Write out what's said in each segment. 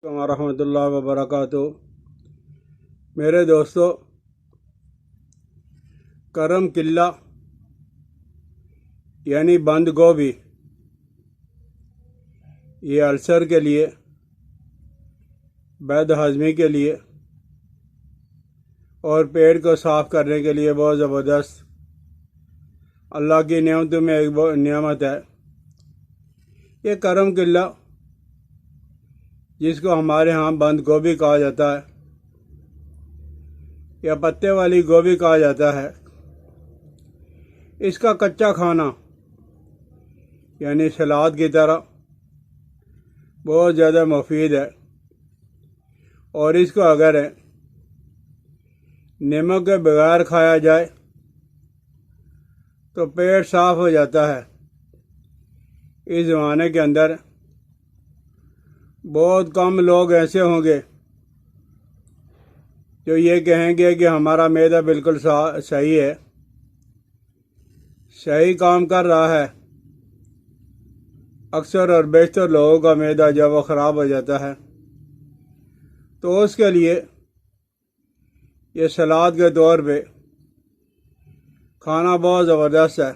ورحمۃ اللہ وبرکاتہ۔ میرے دوستو، کرم قلہ یعنی بند گوبھی، یہ السر کے لیے، بد ہضمی کے لیے اور پیٹ کو صاف کرنے کے لیے بہت زبردست اللہ کی نعمتوں میں ایک نعمت ہے۔ یہ کرم قلہ، جس کو ہمارے ہاں بند گوبھی کہا جاتا ہے یا پتے والی گوبھی کہا جاتا ہے، اس کا کچا کھانا یعنی سلاد کی طرح بہت زیادہ مفید ہے، اور اس کو اگر نمک کے بغیر کھایا جائے تو پیٹ صاف ہو جاتا ہے۔ اس زمانے کے اندر بہت کم لوگ ایسے ہوں گے جو یہ کہیں گے کہ ہمارا معدہ بالکل صحیح ہے، صحیح کام کر رہا ہے۔ اکثر اور بیشتر لوگوں کا معدہ جب وہ خراب ہو جاتا ہے تو اس کے لیے یہ سلاد کے طور پہ کھانا بہت زبردست ہے۔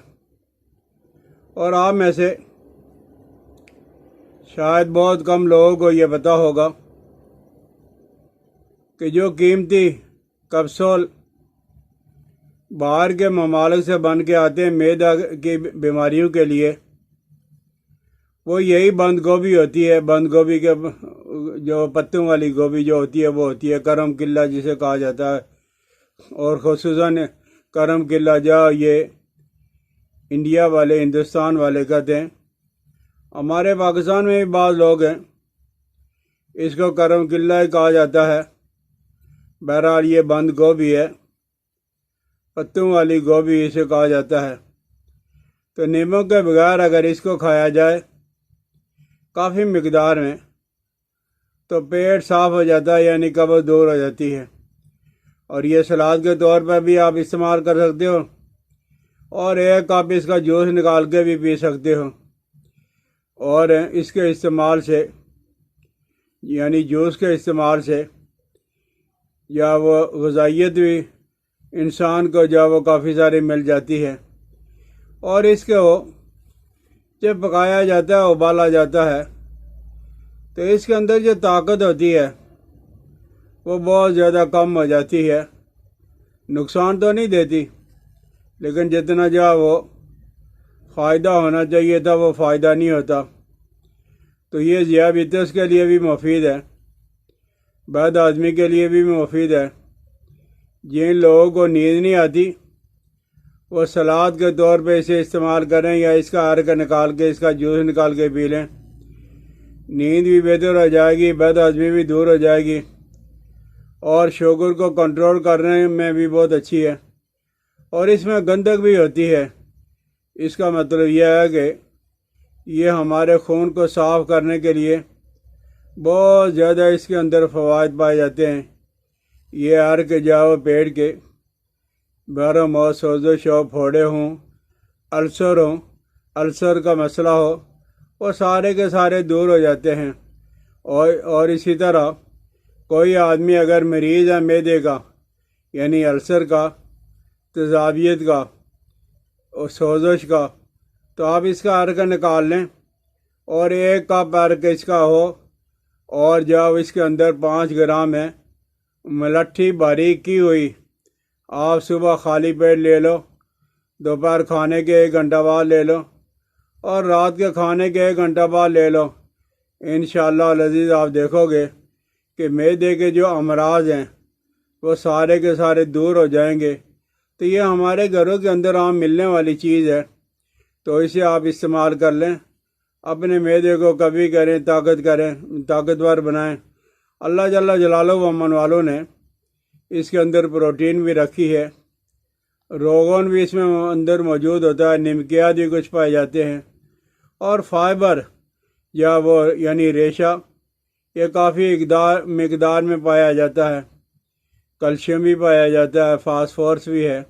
اور آپ میں سے شاید بہت کم لوگوں کو یہ پتہ ہوگا کہ جو قیمتی کپسول باہر کے ممالک سے بن کے آتے ہیں معدہ کی بیماریوں کے لیے، وہ یہی بند گوبھی ہوتی ہے۔ بند گوبھی کے جو پتوں والی گوبھی جو ہوتی ہے وہ ہوتی ہے کرم قلہ جسے کہا جاتا ہے، اور خصوصاً کرم قلہ جو یہ انڈیا والے، ہندوستان والے کہتے ہیں۔ ہمارے پاکستان میں بھی بعض لوگ ہیں، اس کو کرم قلہ ہی کہا جاتا ہے۔ بہرحال یہ بند گوبھی ہے، پتوں والی گوبھی اسے کہا جاتا ہے۔ تو نمک کے بغیر اگر اس کو کھایا جائے کافی مقدار میں تو پیٹ صاف ہو جاتا ہے، یعنی قبض دور ہو جاتی ہے، اور یہ سلاد کے طور پر بھی آپ استعمال کر سکتے ہو، اور ایک کپ اس کا جوس نکال کے بھی پی سکتے ہو۔ اور اس کے استعمال سے یعنی جوس کے استعمال سے یا وہ غذائیت بھی انسان کو وہ کافی ساری مل جاتی ہے۔ اور اس کو جب پکایا جاتا ہے، ابالا جاتا ہے، تو اس کے اندر جو طاقت ہوتی ہے وہ بہت زیادہ کم ہو جاتی ہے۔ نقصان تو نہیں دیتی، لیکن جتنا وہ فائدہ ہونا چاہیے تھا وہ فائدہ نہیں ہوتا۔ تو یہ ذیابیطس کے لیے بھی مفید ہے، بد ہضمی کے لیے بھی مفید ہے۔ جن لوگوں کو نیند نہیں آتی وہ سلاد کے طور پہ اسے استعمال کریں، یا اس کا ارک نکال کے، اس کا جوس نکال کے پی لیں۔ نیند بھی بہتر ہو جائے گی، بد ہضمی بھی دور ہو جائے گی، اور شوگر کو کنٹرول کرنے میں بھی بہت اچھی ہے۔ اور اس میں گندھک بھی ہوتی ہے۔ اس کا مطلب یہ ہے کہ یہ ہمارے خون کو صاف کرنے کے لیے بہت زیادہ اس کے اندر فوائد پائے جاتے ہیں۔ یہ ارک پیٹ کے بہرو موت سوزش ہو، پھوڑے ہوں، السر کا مسئلہ ہو، وہ سارے کے سارے دور ہو جاتے ہیں۔ اور اسی طرح کوئی آدمی اگر مریض ہے معدے کا یعنی السر کا، تیزابیت کا اور سوزش کا، تو آپ اس کا ارک نکال لیں، اور ایک کپ ارک اس کا ہو، اور جب اس کے اندر 5 گرام ہے ملٹھی باریک کی ہوئی، آپ صبح خالی پیٹ لے لو، دوپہر کھانے کے 1 گھنٹہ بعد لے لو، اور رات کے کھانے کے 1 گھنٹہ بعد لے لو۔ انشاءاللہ العزیز آپ دیکھو گے کہ معدے کے جو امراض ہیں وہ سارے کے سارے دور ہو جائیں گے۔ تو یہ ہمارے گھروں کے اندر عام ملنے والی چیز ہے، تو اسے آپ استعمال کر لیں، اپنے معدے کو کبھی کریں، طاقتور بنائیں۔ اللہ جل جلالہ و امن والوں نے اس کے اندر پروٹین بھی رکھی ہے، روغن بھی اس میں اندر موجود ہوتا ہے، نمکیات بھی کچھ پائے جاتے ہیں، اور فائبر یعنی ریشہ یہ کافی مقدار میں پایا جاتا ہے، کیلشیم بھی پایا جاتا ہے، فاسفورس بھی ہے،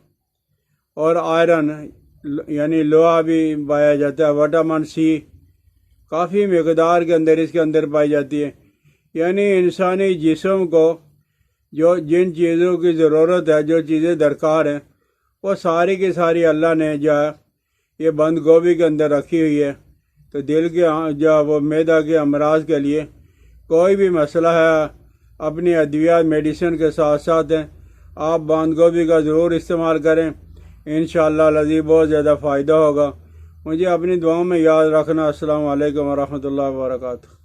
اور آئرن یعنی لوہا بھی پایا جاتا ہے، وٹامن سی کافی مقدار کے اندر اس کے اندر پائی جاتی ہے۔ یعنی انسانی جسم کو جو جن چیزوں کی ضرورت ہے، جو چیزیں درکار ہیں، وہ ساری کی ساری اللہ نے جو ہے یہ بند گوبھی کے اندر رکھی ہوئی ہے۔ تو دل کے جو وہ معدہ کے امراض کے لیے کوئی بھی مسئلہ ہے، اپنی ادویات میڈیسن کے ساتھ ساتھ ہیں، آپ بند گوبھی کا ضرور استعمال کریں، انشاءاللہ العزیز بہت زیادہ فائدہ ہوگا۔ مجھے اپنی دعاؤں میں یاد رکھنا۔ السلام علیکم ورحمۃ اللہ وبرکاتہ۔